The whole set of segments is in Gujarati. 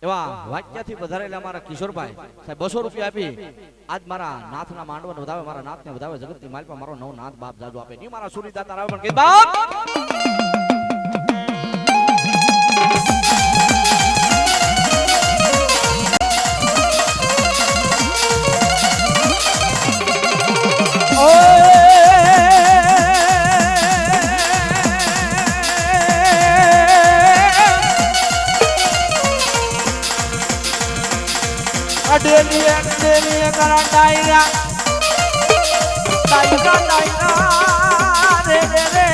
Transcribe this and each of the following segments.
એવા વાક્યથી વધારેલા અમારા કિશોરભાઈ સાહેબ 200 રૂપિયા આપી આજ મારા નાથના માંડવને વધાવે, મારા નાથને વધાવે, જગતની માલપા મારો નવ નાથ બાપ જાજુ આપે ની મારા સુરીદાતા આવે પણ કે બાપ डेली करा डायरा डायरा डायरा रे रे रे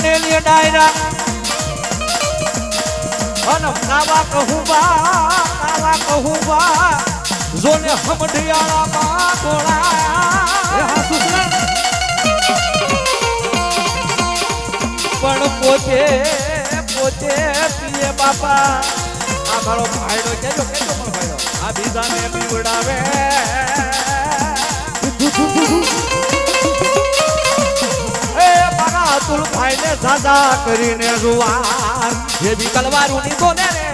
डेली डायरा कावा कहूँ बा जोने हम ढियाला मां गोला पण पोचे पोचे पिए बापा आ मारो भाईडो केजो केजो पण भाईडो आ बीजाने पीवડાવે ए मारा अतुल भाई ने साजा કરીને जुवार ये भी कलवारू ની બોલે रे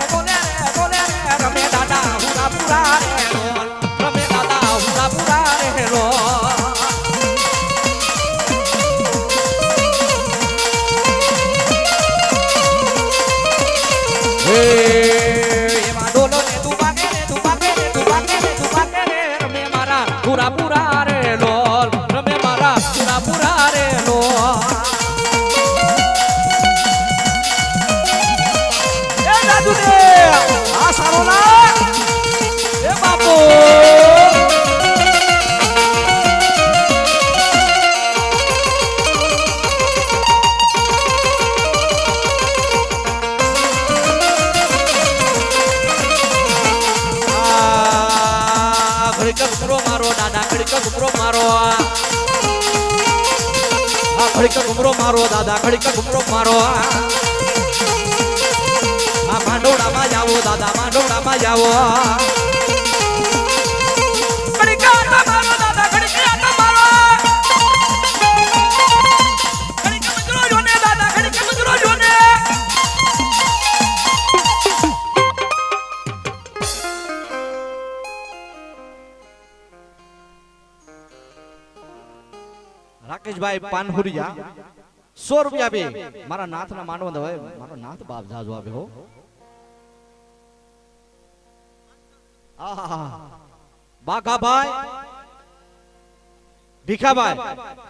रमे दादा हुरा पुरा रे रमे दादा हुरा पुरा रे रो हे ये माडोलो ने तू बाके रे रमे मारा हुरा पुरा रे लोल रमे मारा हुरा पुरा रे लोल ए दादू रे आ सारो ना ए बापू घड़ी का घुमरो मारो दादा घड़ी का घुमरो मारो घड़ी का घुमरो मारो दादा घड़ी का घुमरो मारो मांडोड़ा में जाओ दादा मांडोड़ा में जाओ घड़ी का आटा मारो दादा घड़ी का आटा मारो घड़ी का मजरो जोने दादा घड़ी का मजरो जोने राकेश भाई पानहुरिया 100 रुपया भी मारा नाथ ना मांडवा दे मारो नाथ बाप जाजो आवे हो बाघा भाई भीखा भाई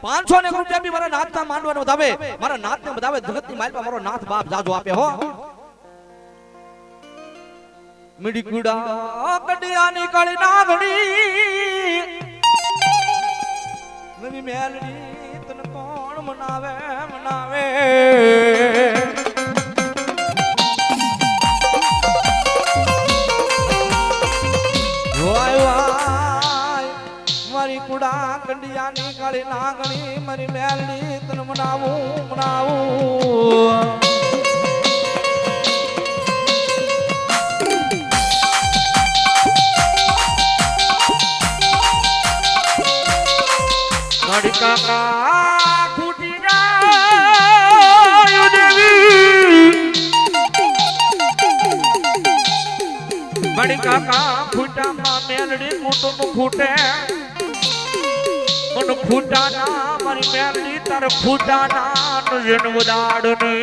500 ने रुपया भी मारा नाथ ना मांडवा ने बतावे मारा नाथ ने बतावे जगत की माल पर मारो नाथ बाप जाजो आपे हो मिडी कुड़ा कडिया निकली नागड़ी मेरी मेलड़ी तन कौन मनावे मनावे वाय वाय मारी कुड़ा कंडिया निकाली नागणी मारी मेलड़ी तन मनावू मनावू गाड़ी काका खूटी जायो देवी गाड़ी काका खूटा मा मेलड़ी खूटो नु खूटे मन खूटा ना मारी मेलड़ी तार खूटा ना जन वदाड़नी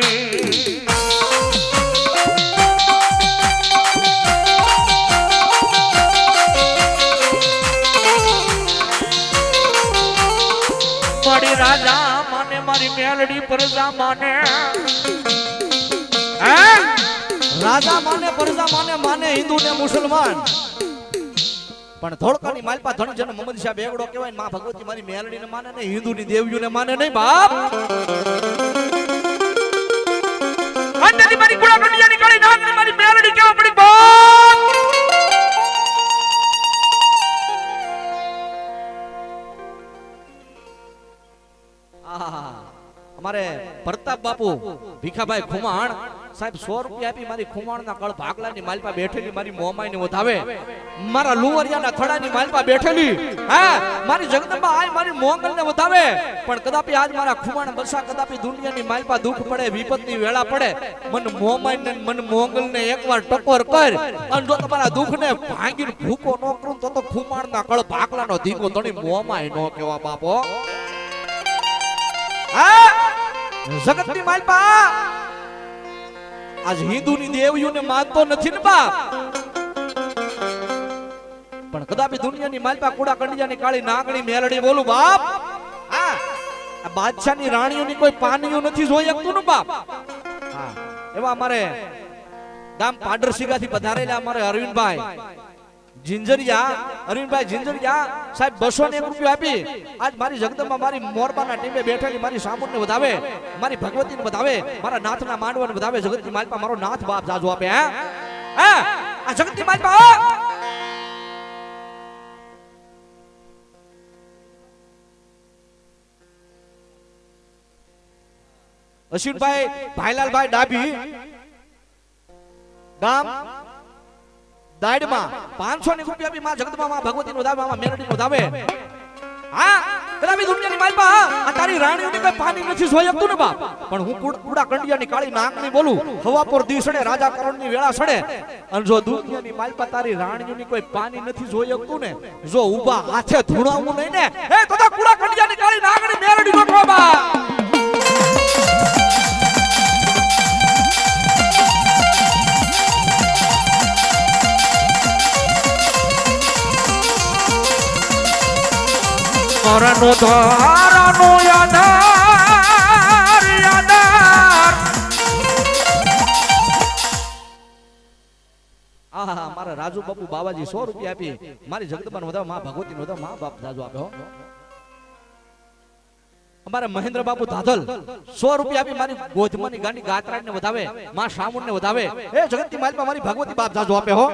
मारी राजा माने मारी मेलड़ी प्रजा माने राजा माने प्रजा माने माने हिंदू ने मुसलमान पण धोळकानी मालपा धन जन मोहम्मद शाह बेगड़ो कहेवाय मां भगवती मारी मेलड़ी ने माने नहीं हिंदू नी देवियों ने माने नहीं बाप अंदर मारी कुड़ा कनिया निकाली नाम मारी मेलड़ी केवा पड़ी बाप हमारे प्रताप बापू भीखाभाई खुमाण સાહેબ 100 રૂપિયા આપી મારી ખુમાણના કળ ભાગલાની માલપા બેઠેલી મારી મોમાઈને વધાવે મારા લુવરિયાના થડાની માલપા બેઠેલી હા મારી જગદંબા આય મારી મોંગલને વધાવે પણ કદાપી આજ મારા ખુમાણ બરસા કદાપી દુનિયાની માલપા દુઃખ પડે વિપતની વેળા પડે મન મોમાઈને મન મોંગલને એકવાર ટકોર કર અને જો તમારા દુઃખને ભાંગીને ભૂકો ન કરું તો ખુમાણના કળ ભાગલાનો ધીકો તણી મોમાય નો કેવા બાપો હા જગતની માલપા આજ હિન્દુની દેવીઓને માનતો નથી ને બાપ પણ કદાપી દુનિયાની માલપા કુડા કંડિયાની કાળી નાગણી મેલડી બોલું બાપ હા આ બાદશાહની રાણીઓની કોઈ પાનીઓ નથી જોઈ શકતું ને બાપ હા એવા અમારે ગામ પાડરસીગાથી પધારેલા અમારે અરવિંદભાઈ જિંજરિયા અરવિંદભાઈ જિંજરિયા સાહેબ 201 રૂપિયા આપી આજ મારી જગદંબા મારી મોરબાના ટીમે બેઠેલી મારી સામુને વધાવે મારી ભગવતીને વધાવે મારા નાથના માંડવાને વધાવે જગતની માલપા મારો નાથ બાપ જાજો આપે હે આ જગતની માલપા અશ્વિનભાઈ ભાઈલાલભાઈ ડાભી ગામ દાડમાં 500 રૂપિયા આપી માં જગદંબા માં ભગવતીનો વધાવે માં મેરડીનો વધાવે હા કદાપી દુનિયાની માલપા આ તારી રાણીઓની કોઈ પાણી નથી જોઈ શકતું ને બાપ પણ હું કુડા કંડિયાની કાળી નાગની બોલું હવા પર દિવસડે રાજા કરણની વેળા સડે અને જો દુનિયાની માલપા તારી રાણીઓની કોઈ પાણી નથી જોઈ શકતું ને જો ઊભા હાથે ધૂણાવું નહીં ને એ તો કુડા કંડિયાની કાળી નાગની મેરડીનો ઠોબા મરનો ધારાનો યાદાર યાદાર આહા મારા રાજુ બાપુ બાવાજી 100 રૂપિયા આપી મારી જગદંબાનો વધાવ માં ભગવતીનો વધાવ માં બાપ જાજો આપે હો અમારા મહેન્દ્ર બાપુ ધાધલ 100 રૂપિયા આપી મારી ગોધમાની ગાંડી ગાત્રાને વધાવે માં શામુને વધાવે એ જગતની માલપા મારી ભગવતી બાપ જાજો આપે હો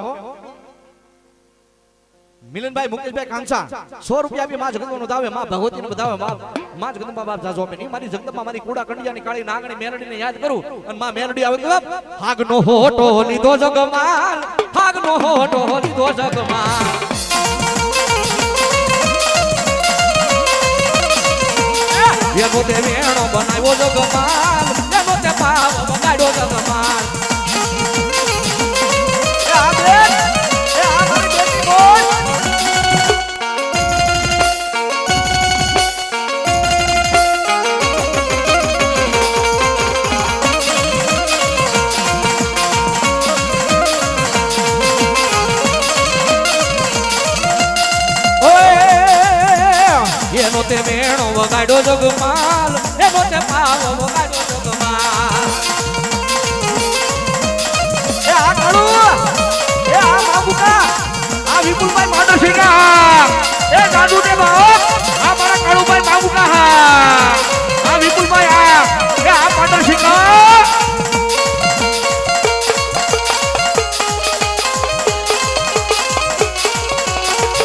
મિલનભાઈ મુકેશભાઈ કાંસા 100 રૂપિયા આપી માં જગદંબાનો વધાવે માં ભગવતીને વધાવે માં જગદંબા બાપ જાજો આપે ની મારી જગદંબા મારી કુડા કંડિયાની કાળી નાગણી મેલડીને યાદ કરું અને માં મેલડી આવે તો હાગનો હોટો લીધો જગમાલ હાગનો હોટો લીધો જગમાલ એનો તે વેણો બનાવ્યો જગમાલ એનો તે પાવ બગાડ્યો જગમાલ એનો તે વેણો વગાડ્યો જગમાલ એનો તે પાવ વગાડ્યો જગમાલ એ આ કાળુ એ આ બાબુકા આ વિપુલભાઈ માડસિંગા એ ગાડુ દે બાપ આ મારા કાળુભાઈ બાબુકા આ વિપુલભાઈ એ આ માડસિંગા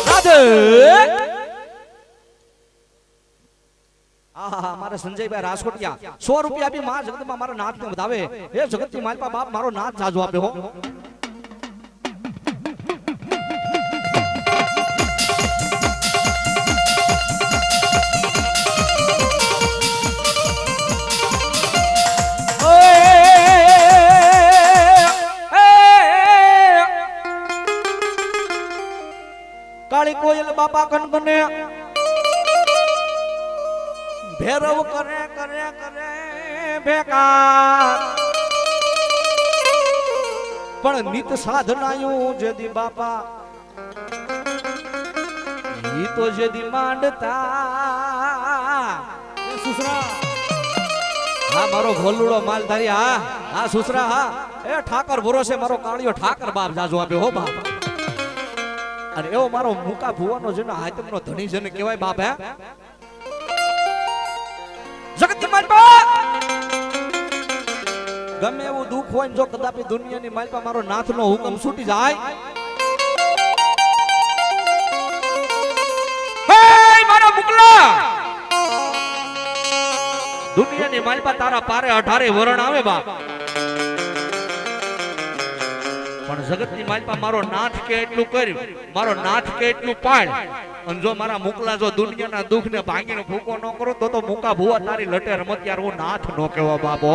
રાધે મારા સંજયભાઈ રાજકોટિયા 100 રૂપિયા આપી માં જગદંબા મારા નાથને વધાવે હે જગતની માલપા બાપ મારો નાથ જાજો આપે હો કાળી કોયલ બાપા કનકને ભેરવ કરે કરે કરે બેકાર પણ નિત સાધનાયું જેદી બાપા ઈ તો જેદી માંડતા સુસરા હા મારો ભોલુડો માલધારી હા સુસરા હા એ ઠાકર ભરોસે મારો કાળિયો ઠાકર બાપ જાજો આપ્યો હો બાપ અને એવો મારો મુકા ભુવાનો જેનો હાથમનો ધણી જેને કહેવાય બાપ હે જગતની માલપા ગમે એવું દુઃખ હોય જો કદાપી દુનિયાની માલપા મારો નાથનો હુકમ છૂટી જાય હે મારા મુકલા દુનિયાની માલપા તારા પારે 18 વરણ આવે બાપ પણ જગતની માલપા મારો નાથ કે એટલું કર્યું, મારો નાથ કે એટલું પાડ. અને જો મારા મુકલા જો દુનિયાના દુઃખને ભાંગીને ભૂકો ન કરો તો મુકા ભુવા તારી લટે રમત યાર હું નાથ નો કહેવા બાબો.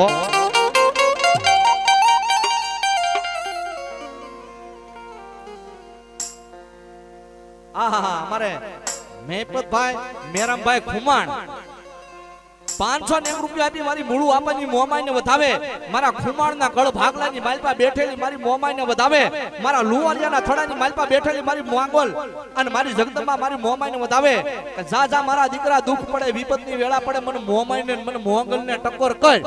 આહા અમારે મેપતભાઈ મેરામભાઈ ખુમાણ 501 રૂપિયા આપી મારી મૂળું આપવાની મોમાઈને વધાવે. મારા ખુમાણના ગળ ભાગલાની માલપા બેઠેલી મારી મોમાઈને વધાવે. મારા લુવારિયાના થડાની માલપા બેઠેલી મારી મોંગોલ અને મારી જગદંબા મારી મોમાઈને વધાવે. જા જા મારા દીકરા દુઃખ પડે વિપતની વેળા પડે મને મોમાઈને મને મોંગલને ટકોર કર.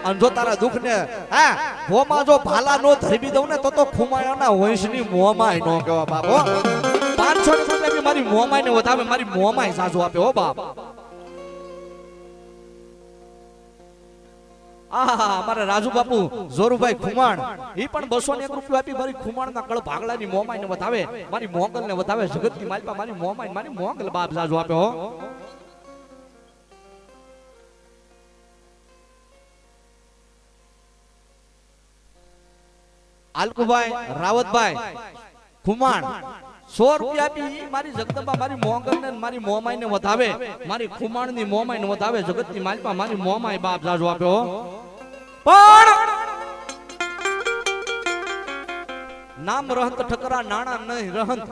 અને જો તારા દુઃખને હા ભોમાં જો ભાલા નો ધરબી દઉં ને તો ખુમાયાના વંશની મોમાય નો કહેવા બાપો. 500 રૂપિયા મારી મોમાઈને વધાવે. મારી મોમાય સાસુ આપે હો બાપ. આહા અમારે રાજુ બાપુ જોરુભાઈ ખુમાણ ઈ પણ 201 રૂપિયા આપી મારી ખુમાણના કળ ભાગલાની મોમાઈને વધાવે. મારી મોંગલને વધાવે. જગતની માલપા મારી મોમાઈ મારી મોંગલ બાપ જાજુ આપે હો. આલકુભાઈ રાવતભાઈ ખુમાણ 100 રૂપિયા આપી મારી જગદંબા મારી મોંગલને મારી મોમાઈને વધાવે. મારી ખુમાણની મોમાઈને વધાવે. જગતની માલપા મારી મોમાઈ બાપ જાજુ આપે હો. પણ નામ રહંત ઠકરા નાણા નહીં રહંત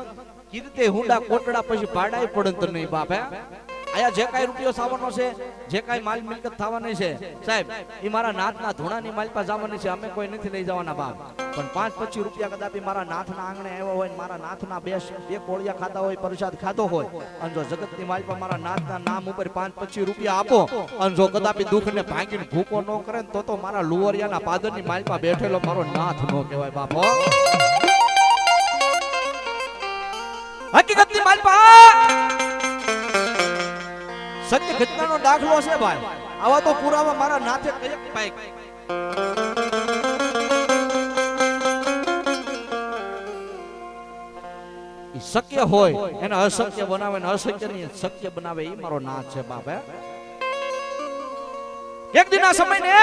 કીર્તે હુંડા કોટડા પછી પાડાય પડંત નહીં બાપ. હે આયા જે કાઈ રૂપિયો સાવવાનો છે જે કાઈ માલ મિલકત થવાની છે સાહેબ ઈ મારા નાથના ધોણાની માલપા જવાની છે. અમે કોઈ નથી લઈ જવાના બાપ. પણ 5-25 રૂપિયા કદાપી મારા નાથના આંગણે આવ્યો હોય ને મારા નાથના બે કોળિયા ખાધા હોય પ્રસાદ ખાધો હોય અને જો જગતની માલપા મારા નાથના નામ ઉપર 5-25 રૂપિયા આપો અને જો કદાપી દુઃખને ભાંગીને ભૂકો ન કરે ને તો મારા લુવરિયાના પાદરની માલપા બેઠેલો મારો નાથ નો કહેવાય બાપો. હકીકતની માલપા સત્ય ઘટનાનો દાખલો છે ભાઈ. આવા તો પુરાવા મારા નાથે કયક ભાઈ. શક્ય હોય એને અશક્ય બનાવે ને અશક્ય ને શક્ય બનાવે ઈ મારો નાથ છે બાપ. હે એક દિના સમય ને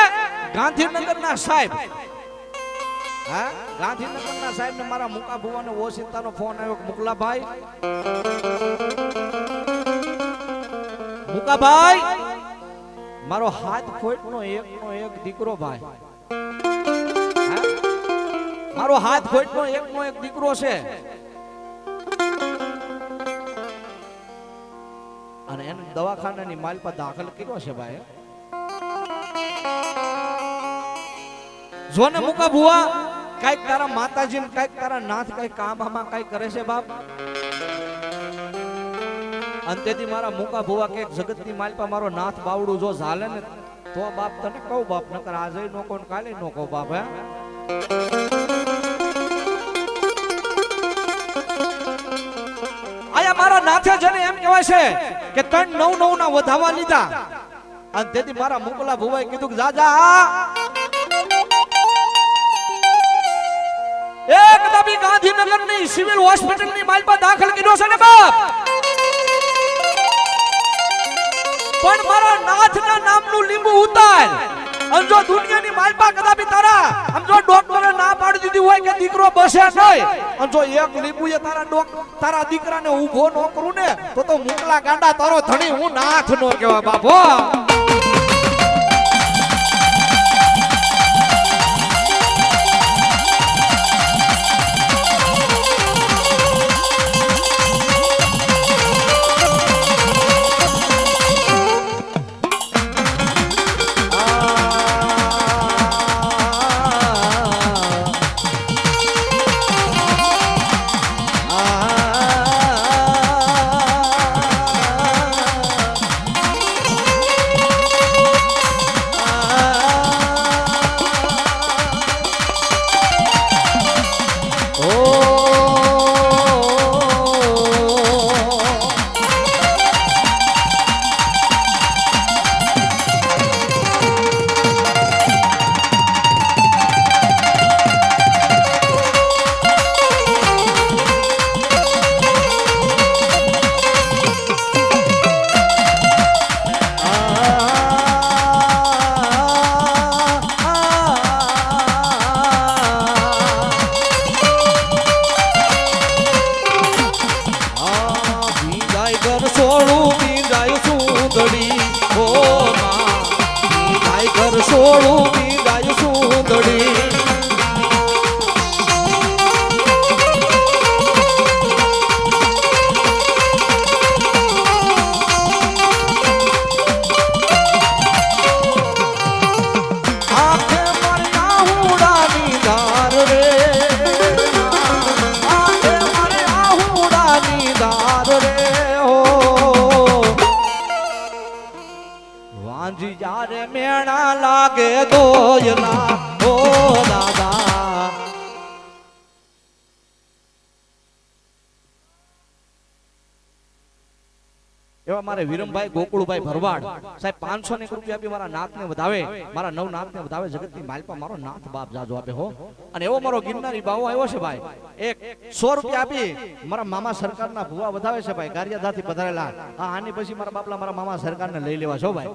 ગાંધીનગરના સાહેબ હા ગાંધીનગરના સાહેબ ને મારા મુકા ભુવાને ઓશિતાનો ફોન આવ્યો કે મુકલાભાઈ મુકાભાઈ મારો હાથ ખોટનો એકનો એક દીકરો ભાઈ. મારો હાથ ખોટનો એકનો એક દીકરો છે અને એને દવાખાનાની માલપા દાખલ કર્યો છે ભાઈ. જોને મુકા ભુવા કઈક તારા માતાજી ને કઈક તારા નાથ કઈક કામ આમાં કઈક કરે છે બાપ. અંતેથી મારા મુકા ભુવા કે જગતની માલપા મારો નાથ બાવડું જો ઝાલે ને તો બાપ તને કહું બાપ નકર આજે નો કહું કાલે નો કહું બાપ. હે આયા મારા નાથે જને એમ કહેવાય છે કે 399 ના વધાવા લીધા અને તેથી મારા મુકલા ભુવાએ કીધું કે જા જા એકદમ ગાંધીનગરની સિવિલ હોસ્પિટલની માલપા દાખલ કર્યો છે ને બાપ. પણ મારા નાથના નામનું લીંબુ ઉતાર અને જો દુનિયાની માલપા કદાપી તારા આમ જો ડોક્ટરે ના પાડી દીધી હોય કે દીકરો બસે નહીં અને જો એક લીંબુએ તારા દીકરાને ઊભો ન કરું ને તો મુકલા ગાંડા તારો ધણી હું નાથ નો કહેવા બાપો. એવા મારે વિરમભાઈ ગોકુળભાઈ ભરવાડ સાહેબ 500 ને રૂપિયા આપી મારા નાથને વધાવે, મારા નવ નાથને વધાવે, જગતની માલપા મારો નાથ બાપ જાજો આપે હો. અને એવો મારો ગિરનારી બાવો આવ્યો છે ભાઈ, એક 100 રૂપિયા આપી મારા મામા સરકારના ભુવા વધાવે છે ભાઈ, ગારિયાધાથી પધારેલા. આની પછી મારા બાપલા મારા મામા સરકારને લઈ લેવા છો ભાઈ.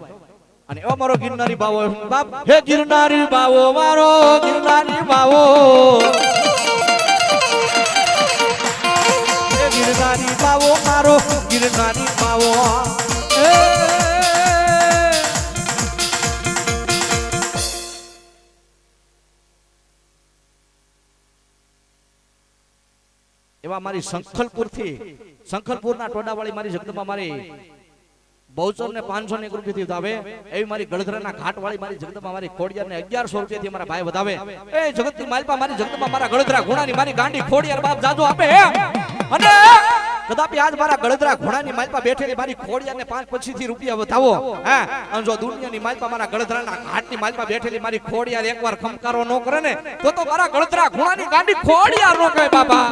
અને એવો મારો ગિરનારી બાવો બાપ, હે ગિરનારી બાવો મારો ગિરનારી બાવો, હે ગિરનારી બાવો મારો ગિરનારી બાવો. એવા મારી શંખલપુરના ટોડાવાળી મારી જગદંબા મારી બહુચર ને 500 ને રૂપિયાથી વધાવે, એવી મારી ગળધરાના ઘાટવાળી મારી જગદંબા મારી ખોડિયાર ને 1100 રૂપિયાથી મારા ભાઈ વધાવે. એ જગતની માલપા મારી જગદંબા મારા ગળધરા ઘોડાની મારી ગાંડી ખોડિયાર બાપ જાજો આપે. અને કદાપી આજ મારા ગળધરા ઘોડાની માલપા બેઠેલી મારી ખોડિયાર ને 5 પછીથી રૂપિયા વધાવો. હે અને જો દુનિયાની માલપા મારા ગળધરાના ઘાટની માલપા બેઠેલી મારી ખોડિયાર એકવાર ખમકારો ન કરે ને તો મારા ગળધરા ઘોડાની ગાંડી ખોડિયાર નો કહે બાબા.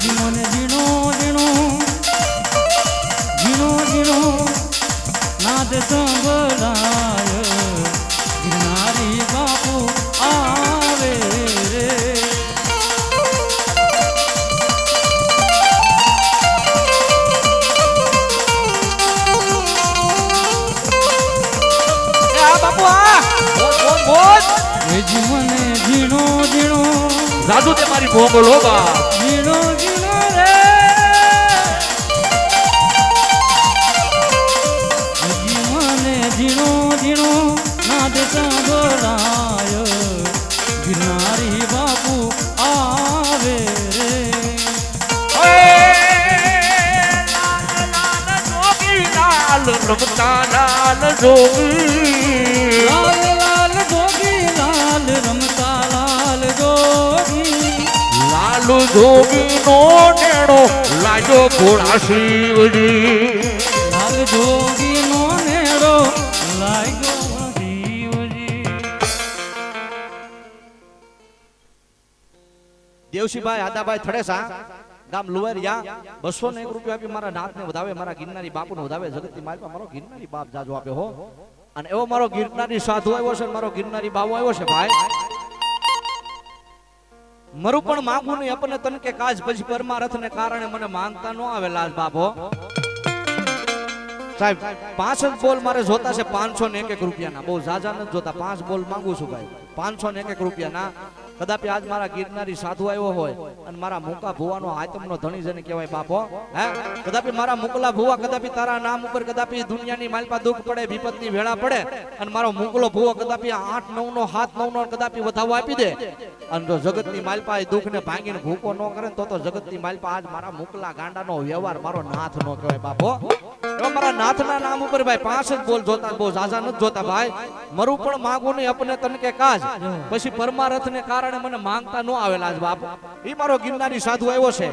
જીણોને જીણો જીણો જીણો જીણો નાદ સંભળાય, ગિરનારી બાપુ આવે રે. બાપુ આ બોલ જીવને જીણો જીણો જાદુ તે મારી ભોગલો બા જીણો જીણો રે. જીવને જીણો જીણો નાદ સંભળાય, ગિરનારી બાપુ આવે રે. રમતા લાલ જોગી, લાલ લાલ જોગી લાલ રમતા લાલ જોગી, લાલુ જોગી નો નેણો લાજો ભોળા શિવજી, લાલ જોગી નો નેડો લાગ્યો શિવજી. દેવશીભાઈ આદાભાઈ થડેસા ગામ લુવારિયા 201 રૂપિયા આપી મારા નાથને વધાવે, મારા ગિરનારી બાપુને વધાવે, જગતની માલપા મારો ગિરનારી બાપ જાજો આપે હો. અને એવો મારો ગિરનારી સાધુ આવ્યો છે, મારો ગિરનારી બાવો આવ્યો છે ભાઈ. મારું પણ માંગવું નહીં આપણને તન કે કાજ, પછી પરમારથ ને કારણે મને માંગતા ન આવે લાજ બાપો. સાહેબ 5 બોલ મારે જોતા છે 501 રૂપિયાના, બહુ જાજા નથી જોતા, 5 બોલ માંગુ છું ભાઈ 501 રૂપિયાના. કદાપી આજ મારા ગિરનારી સાધુ આવ્યો હોય અને મારા મુકા ભુવાનો આતમનો ધણી જેને કહેવાય બાપો, હે કદાપી મારા મુકલા ભુવા કદાપી તારા નામ ઉપર કદાપી દુનિયાની માલપા દુઃખ પડે, વિપતની વેળા પડે અને મારો મુકલો ભુવો કદાપી 8 9 નો 7 9 નો કદાપી વધાવો આપી દે અને જો જગતની માલપા એ દુઃખને ભાંગીને ભૂકો ન કરે તો જગતની માલપા આજ મારા મુકલા ગાંડાનો વ્યવહાર મારો નાથ નો કહેવાય બાપો. એવા મારા નાથના નામ ઉપર ભાઈ 5 જ બોલ જોતા, બહુ જાજા નથી જોતા ભાઈ. મારું પણ માંગવું નહીં અપને તન કે કાજ, પછી પરમારથ ને કારણે મને માંગતા ન આવેલા જ બાપ. ઈ મારો ગિરનારી સાધુ આવ્યો છે,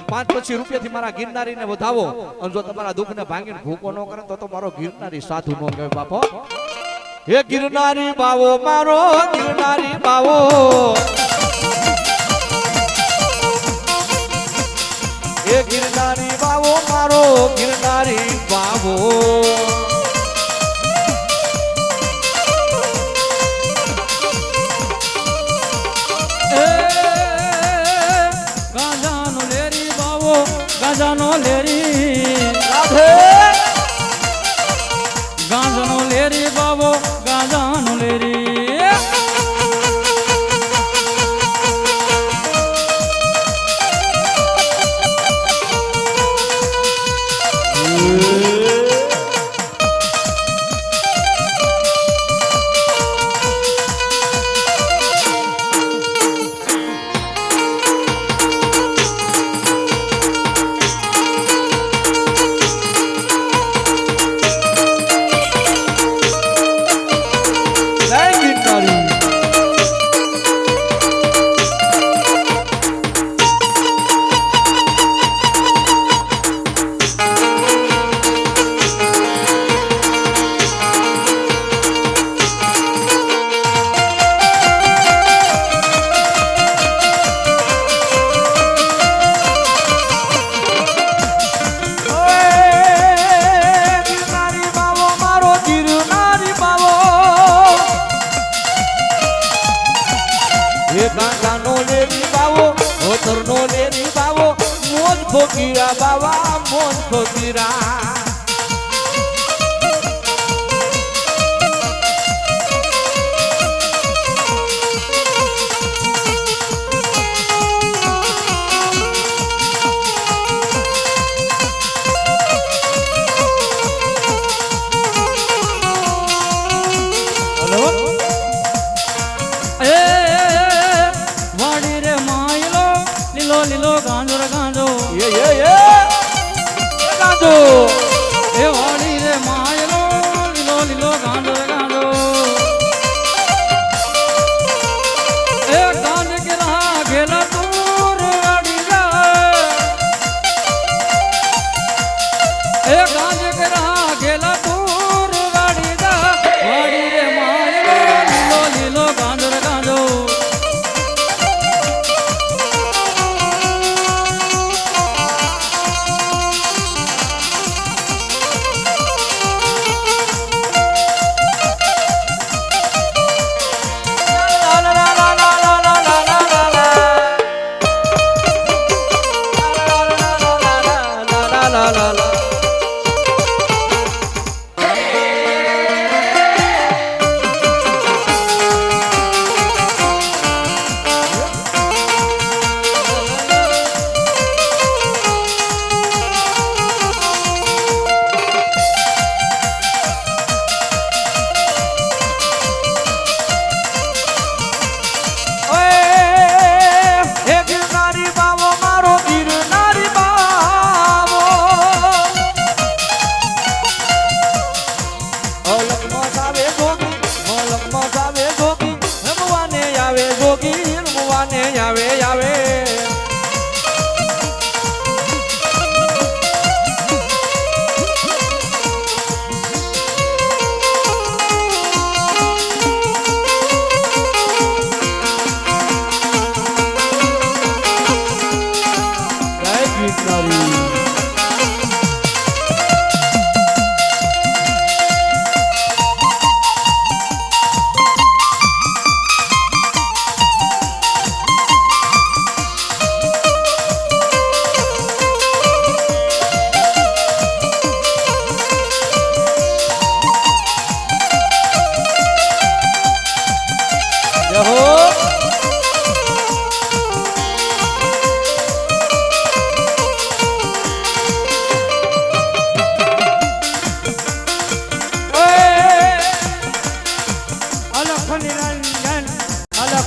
5 પછી રૂપિયાથી મારા ગિરનારીને વધાવો અને જો તમારા દુઃખને ભાંગીને ભૂકો ન કરે તો મારો ગિરનારી સાધુ નો કહેવાય બાપો. હે ગિરનારી બાવો મારો ગિરનારી બાવો, હે ગિરનારી બાવો મારો ગિરનારી બાવો. ગાજાનો લેરી બાવો ગાજાનો લેરી, રાધે ગાજાનો લેરી બાવો ગાજાનો લેરી. હે કાંટાનો લેરી બાવો હોતરનો લેરી બાવો મોજ ફકીરા બાવા મોજ ફકીરા લીલો ગાંજો રે ગાંજો ગાંજો એ વાડી રે માયલો લીલો ગાંજો રે ગાંજો એ ગાંજ કે રહા ઘેલા દૂર વાડી જા એ ગાંજ કે રહા ઘેલા દૂર વાડી જા વાડી રે માયલો લીલો ગાંજો રે ગાંજો આવે આવે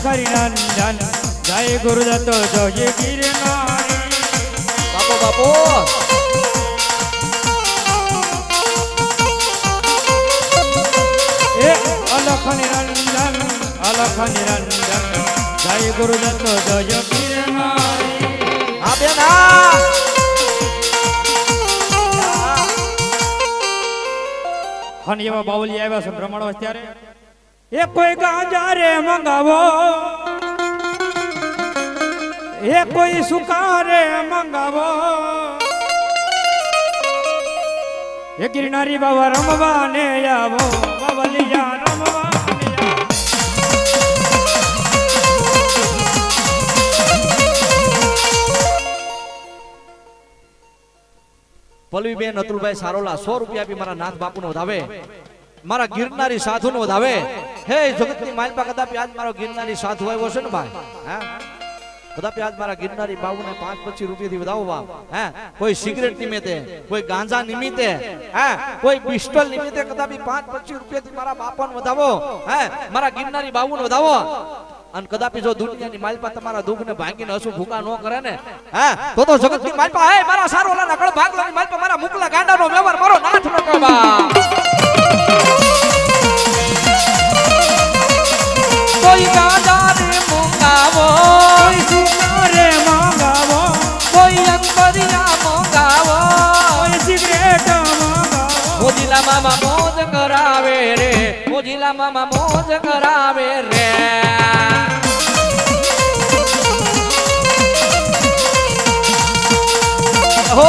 નંદન જય ગુરુદત્ત જય ગિરનારી બાપો બાપો એ અલખ નિરંજન જય ગુરુદત્ત જય ગિરનારી આ બેના હન એવા બાવલી આવ્યા છે બ્રહ્મણો અત્યારે એ કોઈ ગાંજા રે મંગાવો એ કોઈ સુકારે મંગાવો એ ગિરનારી બાબા રમવાને આવો બાવલિયા રમવાને આવો પલવીબેન અતુલભાઈ સારોલા 100 રૂપિયા આપી મારા નાથ બાપુ નો વધાવે મારા ગિરનારી સાધુ નો વધાવે હે જગતની માલપા કદાપી આજ મારો ગિરનારી સાધુ આવ્યો છે ને ભાઈ હા કદાપી આજ મારા ગિરનારી બાબુ ને 5-25 રૂપિયા થી વધાવો બાપ હે કોઈ સિગરેટ નિમિત્તે કોઈ ગાંજા નિમિત્તે હે કોઈ પિસ્તોલ નિમિત્તે કદાપી 5-25 રૂપિયા થી મારા બાપાને વધાવો હે મારા ગિરનારી બાબુ ને વધાવો અને કદાપી જો દુનિયાની માલપા તમારા દુઃખ ને ભાંગીને હસુ ભૂકા ન કરે ને હે તો જગતની માલપા હે મારા સારોલા ના કળ ભાગલાની માલપા મારા મુકલા ગાંડાનો વ્યવહાર મારો નાથ નો કબા કોઈ ગાંજા રે મંગાવો કોઈ સુકારે મંગાવો કોઈ અંતરિયા મંગાવો કોઈ સિગરેટ મંગાવો મોજીલા મામા મોજ કરાવે રે મોજીલા મામા મોજ કરાવે રે હો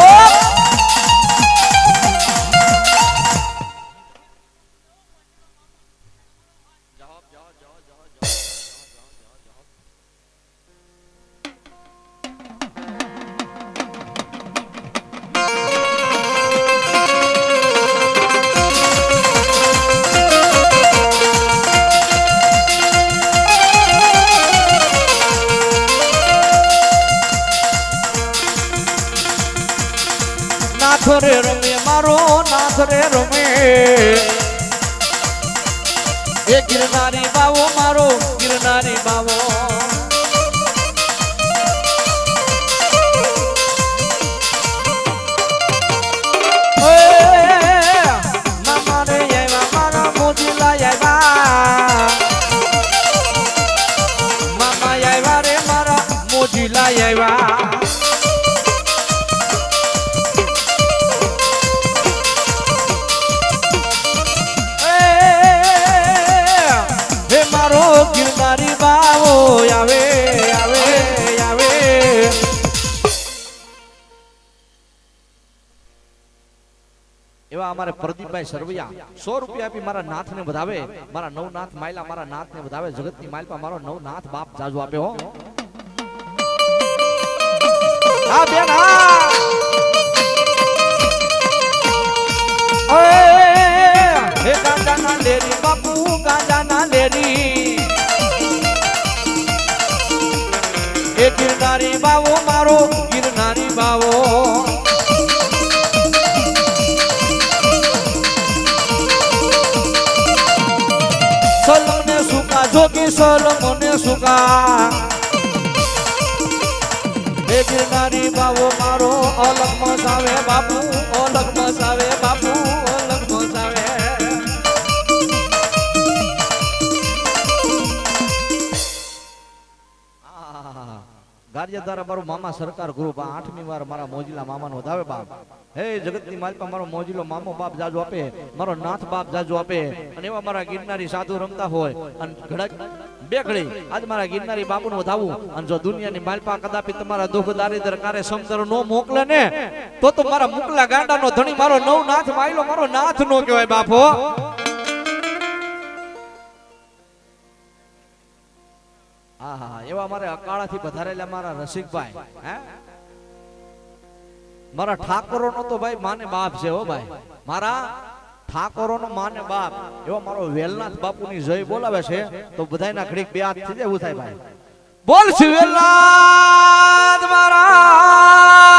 રે રમે એ ગિરનારી બાવો મારો ગિરનારી બાવો મામા રે આવ્યા મારા મોજીલા આવ્યા મામા આવ્યા રે મારા મોજીલા આવ્યા ગિરનારી બાવો આવે આવે આવે એવા અમારે પ્રદીપભાઈ સરવૈયા 100 રૂપિયા આપી મારા નાથને વધાવે મારા નવનાથ માયલા મારા નાથને વધાવે જગતની માલપા મારો નવનાથ બાપ જાજુ આપે હો આ બેન હે ગાંજાના લેરી બાપુ ગાંજાના લેરી એ ગિરનારી બાવો મારો ગિરનારી બાવો સલમને સુકા જોગી સલમને સુકા એ ગિરનારી બાવો મારો અલગ મસાવે બાપુ અલગ મસાવે બાપુ અલગ મસાવે ગારિયા મારો મામા સરકાર ગ્રુપ આ 8મી વાર મારા મોજીલા મામાનો વધાવે બાપ હે જગતની માલપા મારો મોજીલો મામો બાપ જાજુ આપે મારો નાથ બાપ જાજુ આપે અને એવા મારા ગિરનારી સાધુ રમતા હોય અને ઘડક બે ઘડી આજ મારા ગિરનારી બાપુને વધાવું અને જો દુનિયાની માલપા કદાપી તમારા દુઃખ દારિદ્ર કારે સમતર નો મોકલે ને તો મારા મુકલા ગાંડાનો ધણી મારો નવનાથ માયલો મારો નાથ નો કહેવાય બાપો હા એવા મારે અકાળાથી પધારેલા મારા રસિકભાઈ હે મારા ઠાકોરો નો તો ભાઈ માને બાપ છે હો ભાઈ મારા ઠાકોરો નો માને બાપ એવો મારો વેલનાથ બાપુની જય બોલાવે છે તો બધાયના ઘડીક બે હાથ થઈ જાય એવું થાય ભાઈ બોલ શ્રી વેલનાથ મહારાજની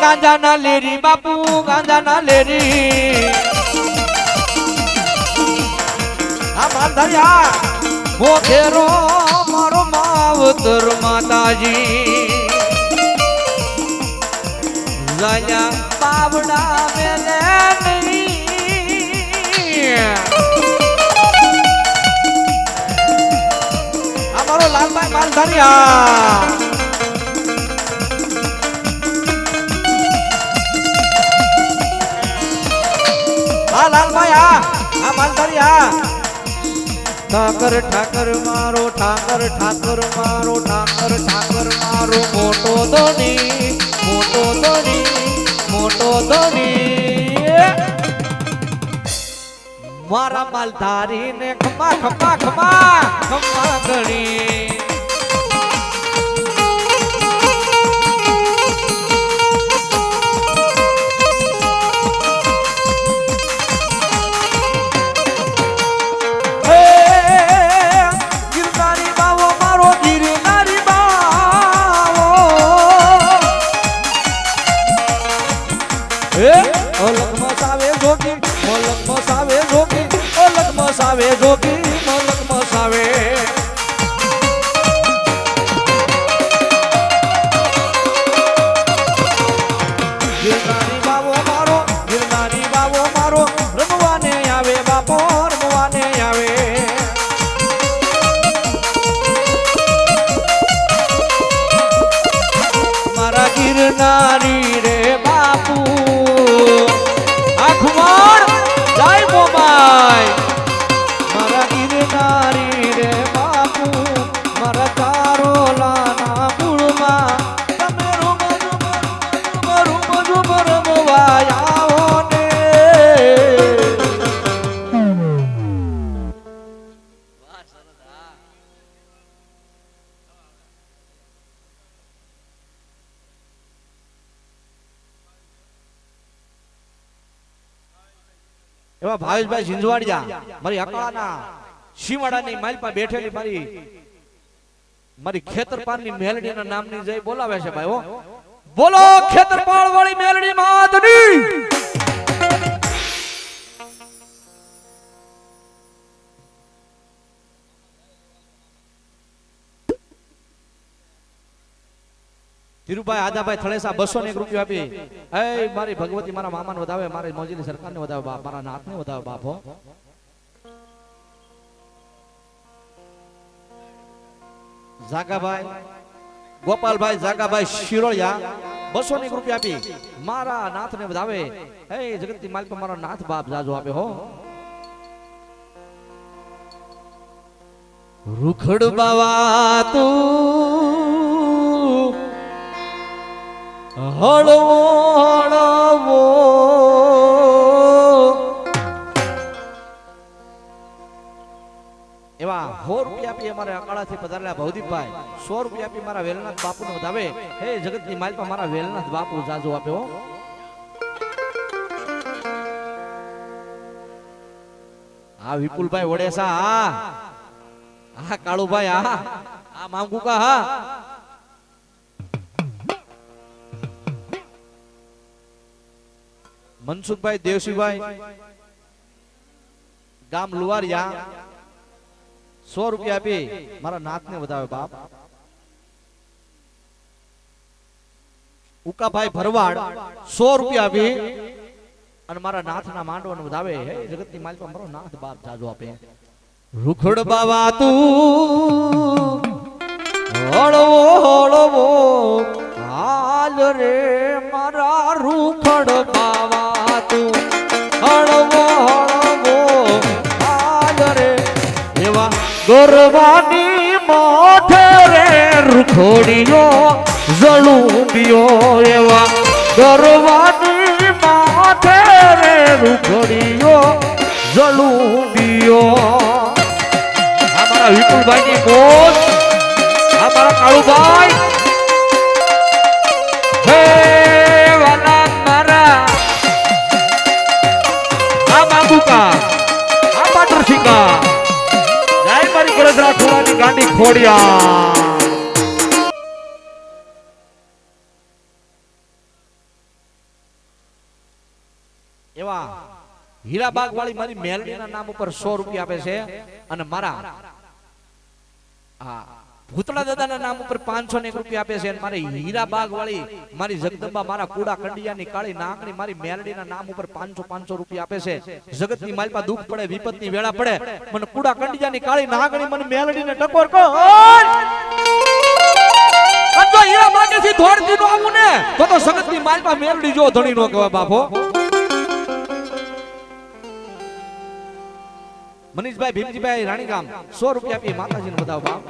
ગાંજાના લેરી બાપુ ગાંજાના લેરી ધર્યા મોખેરો મારો માવતર માતાજી જયા બાવડા મેલે અમારો લાલભાઈ માલ ધર્યા હા લાલભાઈ હા માલ ધર્યા ઠાકર ઠાકર મારો ઠાકર ઠાકર મારો ઠાકર ઠાકર મારો મોટો ધણી મોટો ધણી મોટો ધણી મારા માલધારી ને ખમા ખમા ખમા ખમા ગણી ઓલક મસાવે જોગી ઓલક મસાવે જોગી ઓલક મસાવે જોગી ઓલક મસાવે ગિરનારી બાવો મારો ગિરનારી બાવો મારો રમવાને આવે બાપો રમવાને આવે મારા ગિરનારી રે બાપુ આખુમાર જય મોમાય મારા ગિરનારી રે બાપુ મારા કારોલાના મૂળમાં તમે રૂમ રમવા આવો ને એવા ભાવેશભાઈ ઝીંઝવાડિયા મારી અકાળાના શિવાડાની માલપા બેઠેલી મારી ખેતરપારની મેલડીના નામની જય બોલાવે છે ભાઈ હો બોલો ખેતરપાળ વાળી મેલડી માતની ધીરુભાઈ આદાભાઈ થળેસા 201 રૂપિયા આપી એ મારી ભગવતી મારા મામાને વધાવે મારી મોજીની સરકારને વધાવે બાપ મારા નાથને વધાવે બાપ હો જાગાભાઈ ગોપાલભાઈ જાગાભાઈ શિરોળિયા 201 રૂપિયા આપી મારા નાથને વધાવે હે જગતની માલિક મારો નાથ બાપ જાજો આપે હો રૂખડ બાવા તું હળવો હળવો એવા 100 રૂપિયા આપી અમારે અકાળાથી પધારેલા ભવદીપભાઈ 100 રૂપિયા આપી મારા વેલનાથ બાપુને વધાવે હે જગતની માલિકા મારા વેલનાથ બાપુ જાજો આપે હો આ વિપુલભાઈ વડેસા આ કાળુભાઈ આ માંગુકા હા મનસુખભાઈ દેવસીભાઈ ગામ લુવારિયા 100 રૂપિયા આપી મારા નાથને વધાવે બાપ ઉકાભાઈ ભરવાડ 100 રૂપિયા આપી અને મારા નાથના માંડવાને વધાવે હે જગતની માલિકા મારો નાથ બાપ જાજો આપે રૂખડ બાવા તું હળવો હળવો હાલ રે મારા રૂખડ બાવા તું હળવો હળવો હાલ રે એવા ગરવાની માથે રે રૂખડીઓ જલુંબિયો એવા ગરવાની માથે રે રૂખડીઓ જલુંબિયો વિપુલભાઈ ની મોજ આ મારા કાળુભાઈ હે વાલા મારા આ બાબુકા આ બાટરસિંગા જય મારી ગળદરા ખોળાની ગાંડી ખોડિયા એવા હીરાબાગ વાળી મારી મેલડીના નામ ઉપર 100 રૂપિયા આપે છે અને મારા ભૂતળા દાદાના નામ ઉપર 501 રૂપિયા આપે છે અને મારી હીરાબાગ વાળી મારી જગદંબા મારા કુડા કંડિયાની કાળી નાગણી મારી મેલડીના નામ ઉપર 500 રૂપિયા આપે છે જગતની માલપા દુઃખ પડે વિપતની વેળા પડે મને કુડા કંડિયાની કાળી નાગણી મને મેલડીને ટકોર કહો જો હીરાબાગેથી ધોળતી નો આવું ને તો જગતની માલપા મેલડી જો ધણી નો કહેવાય બાપો મનીષભાઈ ભીમજીભાઈ રાણીગામ 100 રૂપિયા આપી માતાજીને બતાવો બાપ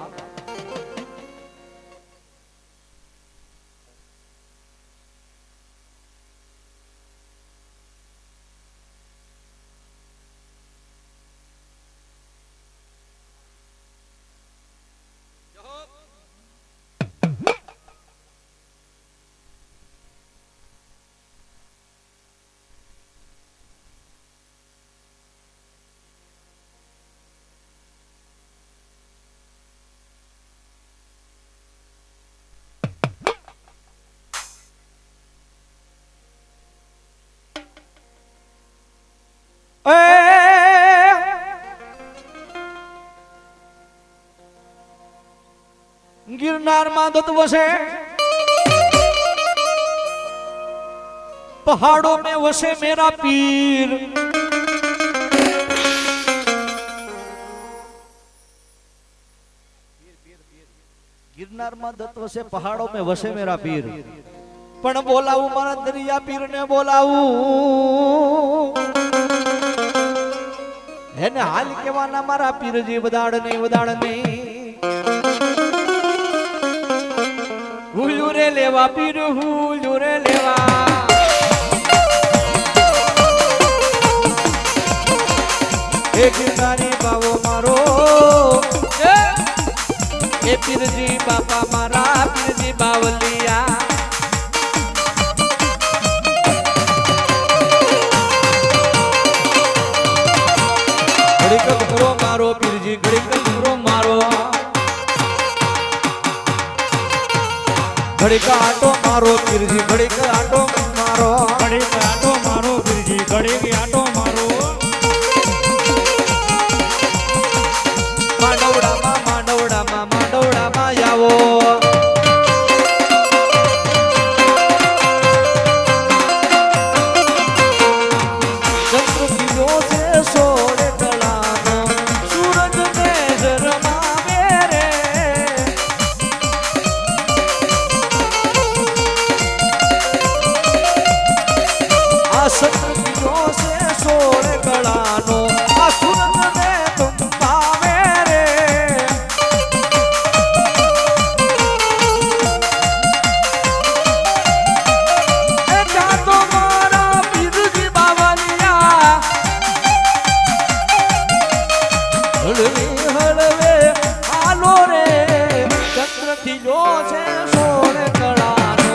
गिरनार में दत्त वसे पहाड़ों में वसे मेरा पीर गिरनार में दत्त वसे पहाड़ों में वसे मेरा पीर पण बोलावू मारा दरिया पीर ने बोलावू એને હાલ કેવાના મારા પીરજી વદાડ નહીં હુલ્યુ રે લેવા પીર હુલ્યુ રે લેવા એક નાની બાવો મારો એ પીરજી બાપા મારા પીરજી બાવલિયા ઘડીક કરો મારો પીરજી ઘડીક કરો મારો ઘડીક આટો મારો પીરજી ઘડીક આટો મારો ઘડીક આટો મારો પીરજી ઘડીક આટો મારો માંડવડામાં માંડવડામાં માંડવડામાં આવો ચંદ્ર પીળો છે સોળ કળાનો સૂરજ ને ઝરમાવે રે આ ચંદ્ર પીળો છે સોળ કળાનો આ સૂરજ ને ઝરમાવે રે એ જાતો મારા પીરજી બાવલિયા હળવે હળવે હાલો રે ચંદ્ર ખીલો છે સોળ કળાનો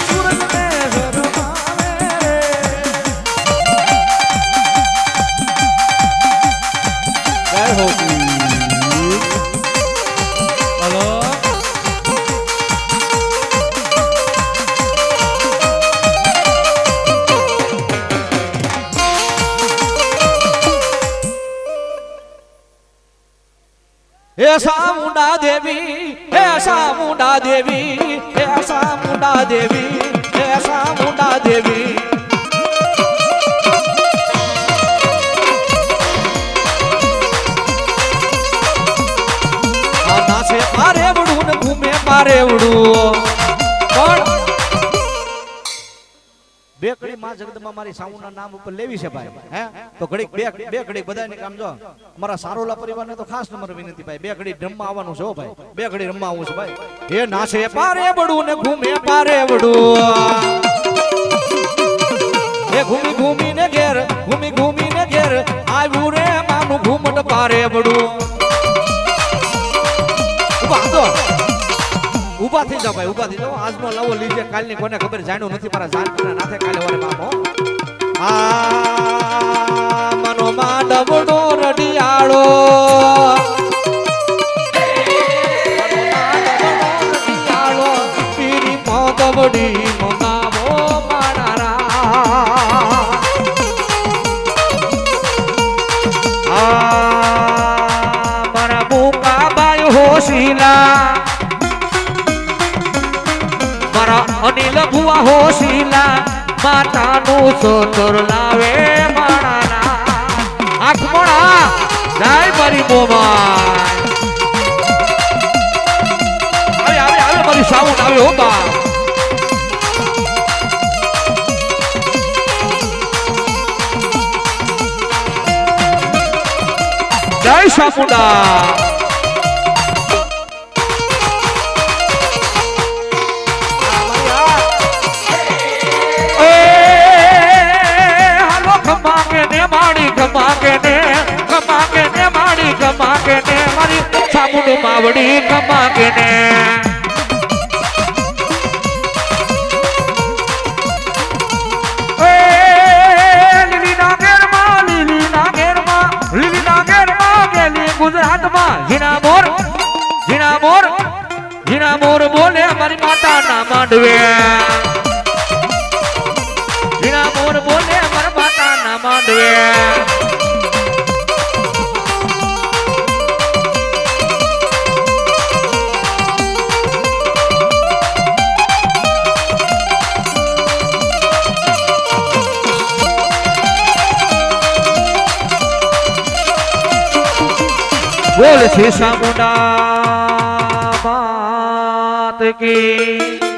સૂરજ ને ઝરમાવે રે જય હો હલો હે સામુંડા દેવી હે સામુંડા દેવી હે સામુંડા દેવી હે સામુંડા દેવી આ નાચે પારેવડું ને ઘૂમે પારેવડું પણ બે ઘડી માં જગદંબા મારી સાઉના નામ ઉપર લેવી છે ભાઈ હે તો ઘડીક બે ઘડીક બધાને કામ જો મારા સારોલા પરિવારને તો ખાસ નંબર વિનંતી ભાઈ બે ઘડી રમવા આવવાનું છે હો ભાઈ બે ઘડી રમવા આવવું છે ભાઈ હે નાચે પારેવડું ને ઘૂમે પારેવડું હે ઘૂમી ઘૂમીને ઘેર ઘૂમી ઘૂમીને ઘેર આવ્યું રે માનું ઘૂમટ પારેવડું ઉભા થઈ જાઓ ભાઈ ઉભા થઈ જાઓ આજનો લાવો લીજે કાલની કોને ખબર જાણ્યું નથી મારા જાનના નાથે કાલે વારે બાપો આ મનો માંડવડો રડિયાળો રડિયાળો પીરી મોદવડી મંગાવો માણારા મારા બુકા બાય હોશીલા મારા અનિલ ભુવા હોશીલા માતાનું સોતર લાવે માણાના આંખ મોણા જય મારી મોમાં આવે મારી સાઉન્ડ આવે હો બા જય સામુંડા સામુંડ માવડી કમાકે ને ગુજરાતમાં ઝીણા મોર બોલે મારી માતા ના માંડવે ઝીણા મોર બોલે મારી માતા ના માંડવે બોલ છે સામુંડા માત કી